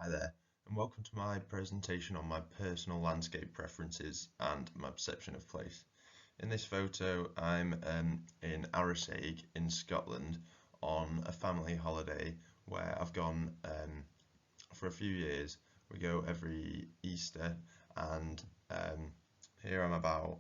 Hi there, and welcome to my presentation on my personal landscape preferences and my perception of place. In this photo, I'm in Arisaig in Scotland on a family holiday where I've gone for a few years. We go every Easter, and here I'm about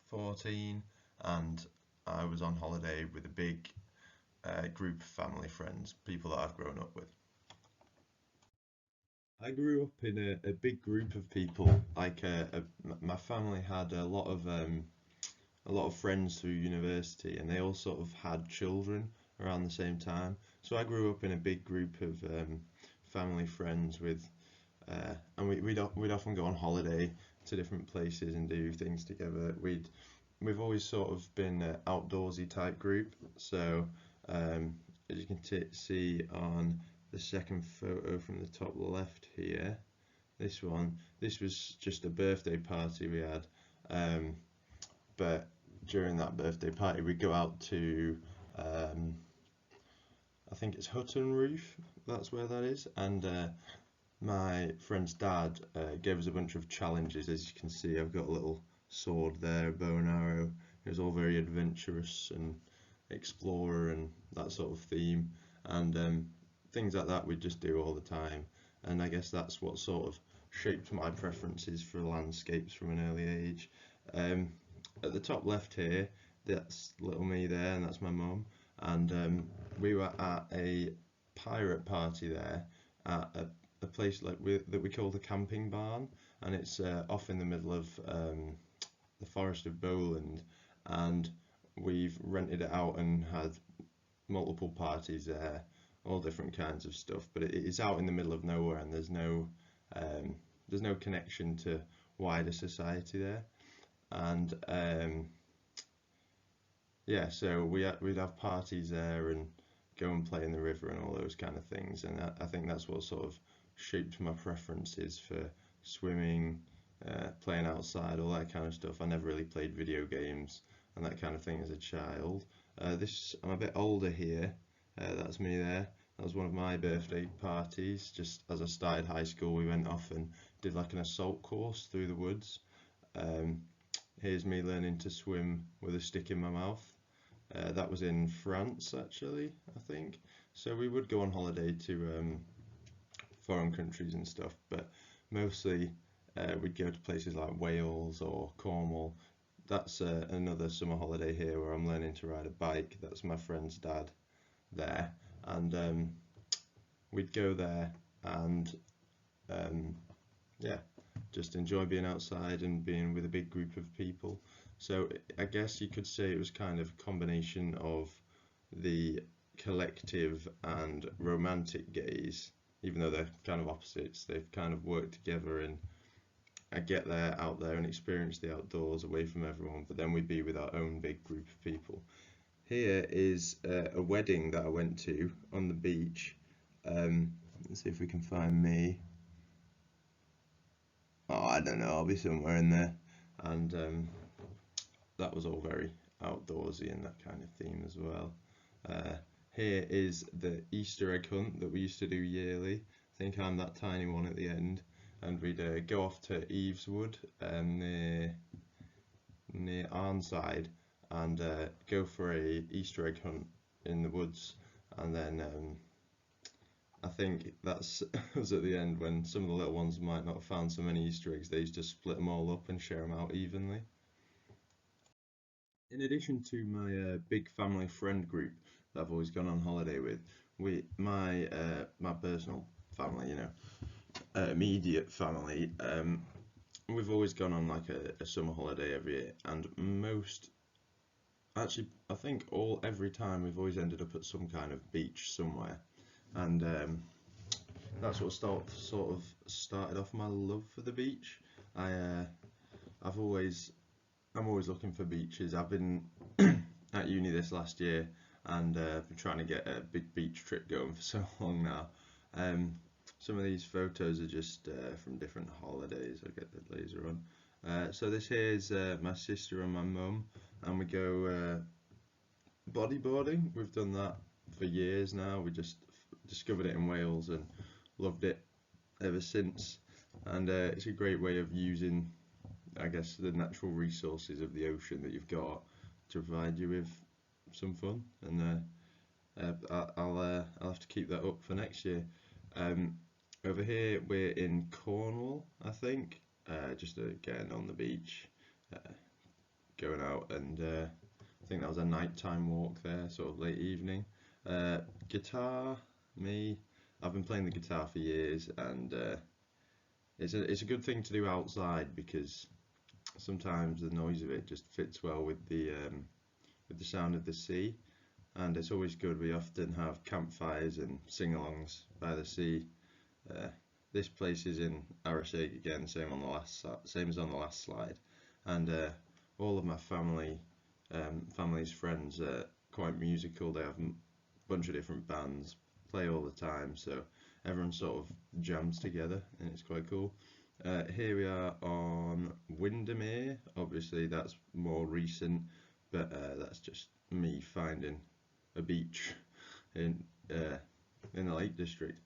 14, and I was on holiday with a big group of family friends, people that I've grown up with. I grew up in a big group of people. My family had a lot of friends through university, and they all sort of had children around the same time. So I grew up in a big group of family friends and we'd often go on holiday to different places and do things together. We've always sort of been an outdoorsy type group. So um, as you can see on the second photo from the top left here, this was just a birthday party we had. Um, but during that birthday party, we'd go out to, um, I think it's Hutton Roof, that's where that is. And my friend's dad gave us a bunch of challenges. As you can see, I've got a little sword there, a bow and arrow. It was all very adventurous and explorer and that sort of theme. And things like that we just do all the time. And I guess that's what sort of shaped my preferences for landscapes from an early age. Um, at the top left here, that's little me there, and that's my mum. And we were at a pirate party there at a place that we call the camping barn, and it's off in the middle of the Forest of Bowland, and we've rented it out and had multiple parties there, all different kinds of stuff. But it's out in the middle of nowhere, and um, there's no connection to wider society there. And yeah, so we'd have parties there and go and play in the river and all those kind of things. And I think that's what sort of shaped my preferences for swimming, playing outside, all that kind of stuff. I never really played video games and that kind of thing as a child. I'm a bit older here. That's me there. That was one of my birthday parties. Just as I started high school, we went off and did like an assault course through the woods. Um, Here's me learning to swim with a stick in my mouth. That was in France, actually, I think. So we would go on holiday to foreign countries and stuff, but mostly we'd go to places like Wales or Cornwall. That's another summer holiday here where I'm learning to ride a bike. That's my friend's dad there, and we'd go there and um, yeah, just enjoy being outside and being with a big group of people. So I guess you could say it was kind of a combination of the collective and romantic gaze, even though they're kind of opposites. They've kind of worked together, and I get there, out there, and experience the outdoors away from everyone, but then we'd be with our own big group of people. Here is a wedding that I went to on the beach. Let's see if we can find me. Oh, I don't know, I'll be somewhere in there. And that was all very outdoorsy and that kind of theme as well. Uh, Here is the Easter egg hunt that we used to do yearly. I think I'm that tiny one at the end. And we'd go off to Eveswood near Arnside and go for a Easter egg hunt in the woods. And then I think that's was at the end when some of the little ones might not have found so many Easter eggs. They used to split them all up and share them out evenly. In addition to my big family friend group that I've always gone on holiday with, my personal family, immediate family, we've always gone on like a summer holiday every year, and actually, I think every time we've always ended up at some kind of beach somewhere, and that's what sort of started off my love for the beach. I I've always I'm always looking for beaches. I've been at uni this last year and been trying to get a big beach trip going for so long now. Um, some of these photos are just from different holidays. I'll get the laser on. So this here is my sister and my mum, and we go bodyboarding. We've done that for years now. We just discovered it in Wales and loved it. ever since, and it's a great way of using, I guess, the natural resources of the ocean that you've got to provide you with some fun. And I'll have to keep that up for next year. Um, Over here we're in Cornwall, I think, just getting on the beach, uh, going out, and I think that was a nighttime walk there, sort of late evening. Guitar, me, I've been playing the guitar for years, and it's a good thing to do outside because sometimes the noise of it just fits well with the sound of the sea, and it's always good. We often have campfires and sing-alongs by the sea. Uh, this place is in Arisaig again, same as on the last slide, and all of my family's friends are quite musical. They have a bunch of different bands, play all the time, so everyone sort of jams together, and it's quite cool. Here we are on Windermere. Obviously, that's more recent, but that's just me finding a beach in uh, in the Lake District.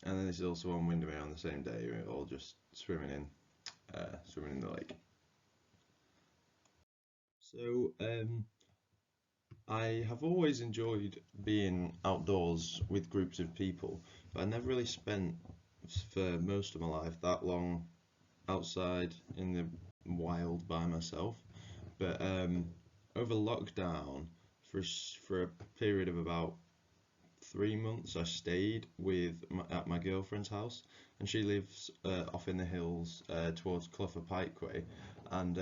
And then this is also on Windermere on the same day. We're all just swimming in the lake. So I have always enjoyed being outdoors with groups of people, but I never really spent for most of my life that long outside in the wild by myself. But over lockdown, for a period of about 3 months, I stayed at my girlfriend's house, and she lives off in the hills towards Clough Pikeway, and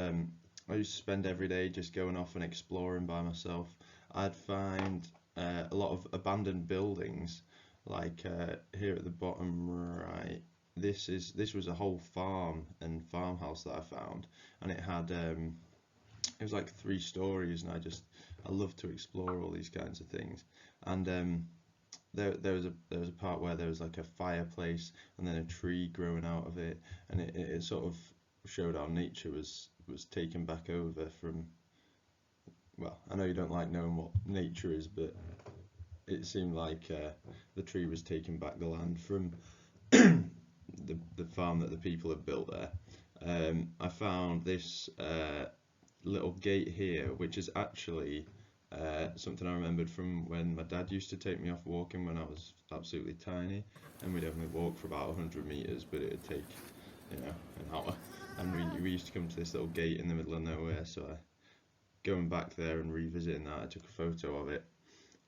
I used to spend every day just going off and exploring by myself. I'd find a lot of abandoned buildings, like here at the bottom right. This was a whole farm and farmhouse that I found, and it was like 3 stories, and I love to explore all these kinds of things. And there was a part where there was like a fireplace and then a tree growing out of it, and it sort of showed how nature was taken back over from. Well, I know you don't like knowing what nature is, but it seemed like the tree was taking back the land from the farm that the people had built there. I found this little gate here, which is actually something I remembered from when my dad used to take me off walking when I was absolutely tiny, and we'd only walk for about 100 meters, but it'd take, an hour. And we used to come to this little gate in the middle of nowhere, so going back there and revisiting that, I took a photo of it.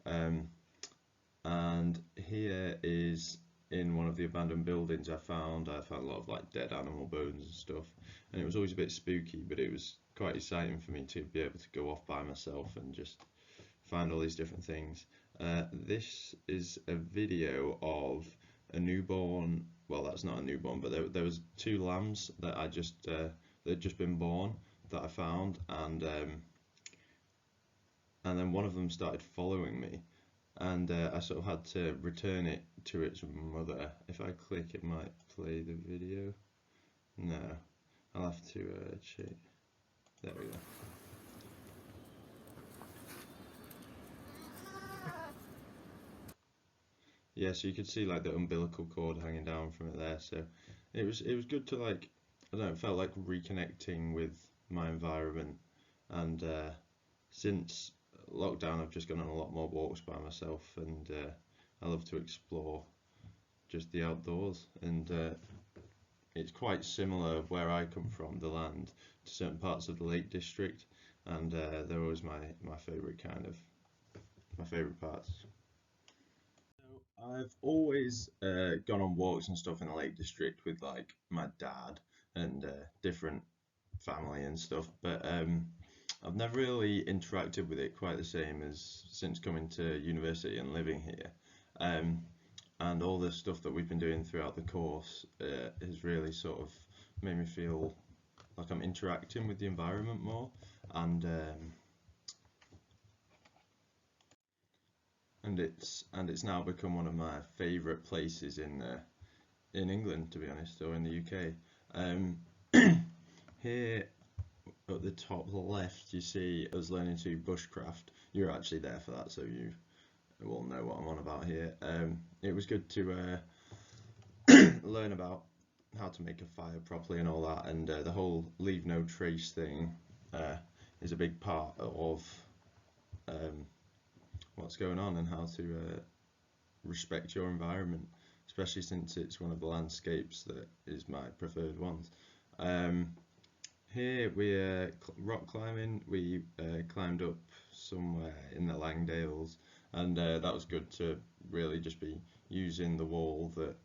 Um, and here is in one of the abandoned buildings I found a lot of like dead animal bones and stuff, and it was always a bit spooky, but it was quite exciting for me to be able to go off by myself and just find all these different things. This is a video of a newborn. Well, that's not a newborn, but there was 2 lambs that they'd just been born that I found, and then one of them started following me, and I sort of had to return it to its mother. If I click, it might play the video. No, I'll have to check. There we go. Yeah, so you could see like the umbilical cord hanging down from it there. So it was good to like, I don't know, it felt like reconnecting with my environment. And since lockdown, I've just gone on a lot more walks by myself, and I love to explore just the outdoors. And it's quite similar where I come from, the land, to certain parts of the Lake District, and they're always my my favorite parts. So I've always gone on walks and stuff in the Lake District with like my dad and different family and stuff, but I've never really interacted with it quite the same as since coming to university and living here. Um, and all the stuff that we've been doing throughout the course has really sort of made me feel like I'm interacting with the environment more, and it's now become one of my favourite places in England, to be honest, or in the UK. Um, Here at the top left, you see us learning to bushcraft. You're actually there for that, so you will know what I'm on about here. It was good to learn about how to make a fire properly and all that, and the whole leave no trace thing uh, is a big part of um, what's going on and how to respect your environment, especially since it's one of the landscapes that is my preferred ones. Um, Here we're rock climbing. We climbed up somewhere in the Langdales, and that was good to really just be using the wall that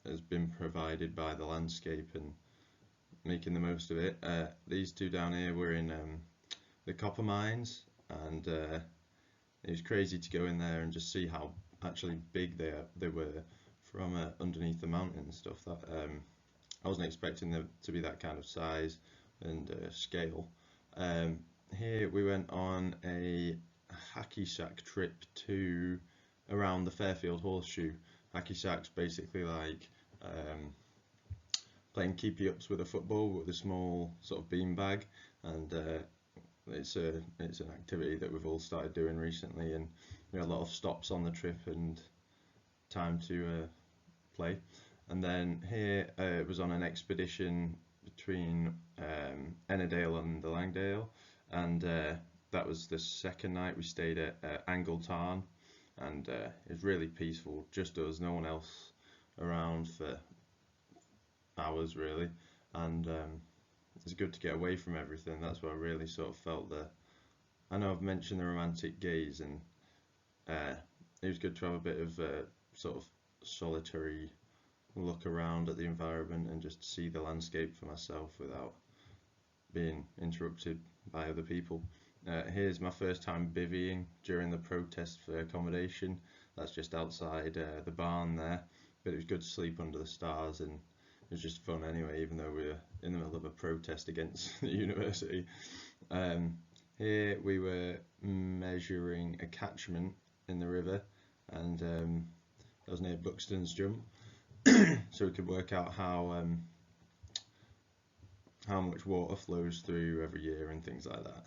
has been provided by the landscape and making the most of it. These two down here were in the copper mines, and it was crazy to go in there and just see how actually big they were from underneath the mountain and stuff. That I wasn't expecting them to be that kind of size and scale. Um, Here we went on a hacky sack trip to around the Fairfield Horseshoe. Hacky sack's basically like um, playing keepy ups with a football with a small sort of bean bag, and it's an activity that we've all started doing recently, and we had a lot of stops on the trip and time to play. And then here it was on an expedition between Ennerdale and the Langdale, and that was the second night. We stayed at Angle Tarn, and it was really peaceful, just us, no one else around for hours really, and it's good to get away from everything. That's what I really sort of felt there. I know I've mentioned the romantic gaze, and it was good to have a bit of sort of solitary look around at the environment and just see the landscape for myself without being interrupted by other people. Here's my first time bivvying during the protest for accommodation. That's just outside the barn there, but it was good to sleep under the stars, and it was just fun anyway, even though we were in the middle of a protest against the university. Here we were measuring a catchment in the river, and that was near Buxton's Jump, so we could work out how much water flows through every year and things like that.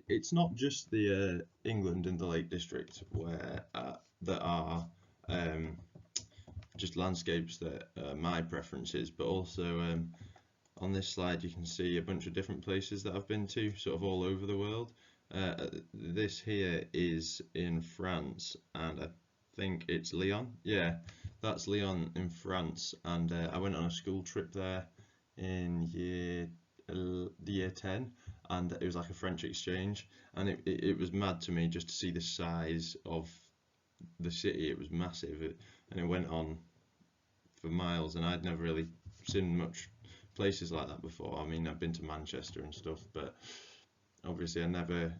It's not just the England and the Lake District where that are um, just landscapes that are my preferences, but also on this slide you can see a bunch of different places that I've been to, sort of all over the world. This here is in France, and I think it's Lyon. Yeah, that's Lyon in France, and I went on a school trip there in the year 10, and it was like a French exchange, and it was mad to me just to see the size of the city. It was massive, and it went on for miles, and I'd never really seen much places like that before. I mean, I've been to Manchester and stuff, but obviously I never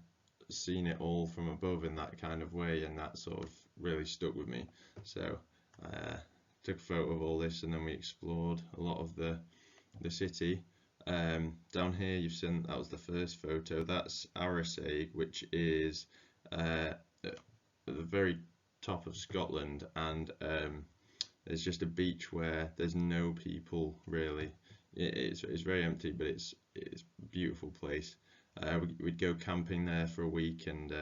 seen it all from above in that kind of way, and that sort of really stuck with me. So I took a photo of all this, and then we explored a lot of the city. Down here you've seen that was the first photo. That's Arisaig, which is at the very top of Scotland, and there's just a beach where there's no people really. It's very empty, but it's a beautiful place. We'd go camping there for a week, and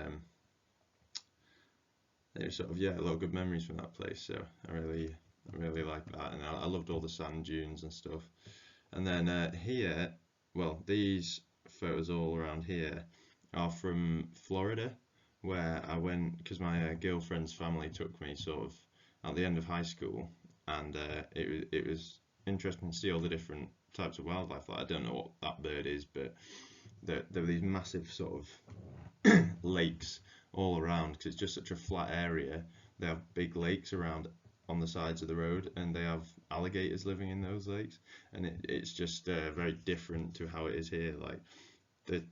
there's sort of, yeah, a lot of good memories from that place. So I really like that, and I loved all the sand dunes and stuff. And then here, well, these photos all around here are from Florida, where I went because my girlfriend's family took me sort of at the end of high school, and it was interesting to see all the different types of wildlife. Like, I don't know what that bird is, but there were these massive sort of lakes all around because it's just such a flat area. They have big lakes around on the sides of the road, and they have alligators living in those lakes, and it's just very different to how it is here. Like,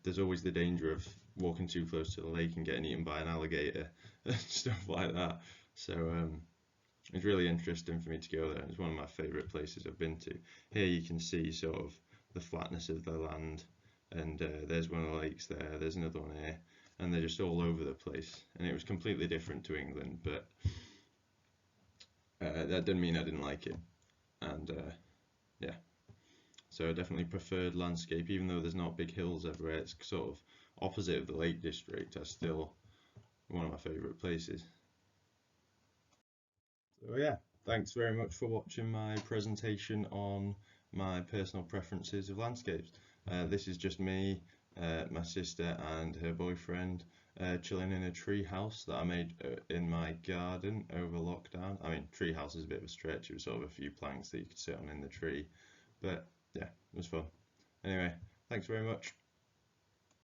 there's always the danger of walking too close to the lake and getting eaten by an alligator and stuff like that. So it's really interesting for me to go there. It's one of my favourite places I've been to. Here you can see sort of the flatness of the land, and there's one of the lakes there, there's another one here, and they're just all over the place. And it was completely different to England, but that didn't mean I didn't like it. And yeah, so I definitely preferred landscape, even though there's not big hills everywhere. It's sort of opposite of the Lake District. That's still one of my favourite places. So yeah, thanks very much for watching my presentation on my personal preferences of landscapes. This is just me, my sister and her boyfriend chilling in a tree house that I made in my garden over lockdown. I mean, tree house is a bit of a stretch. It was sort of a few planks that you could sit on in the tree, but yeah, it was fun. Anyway, thanks very much.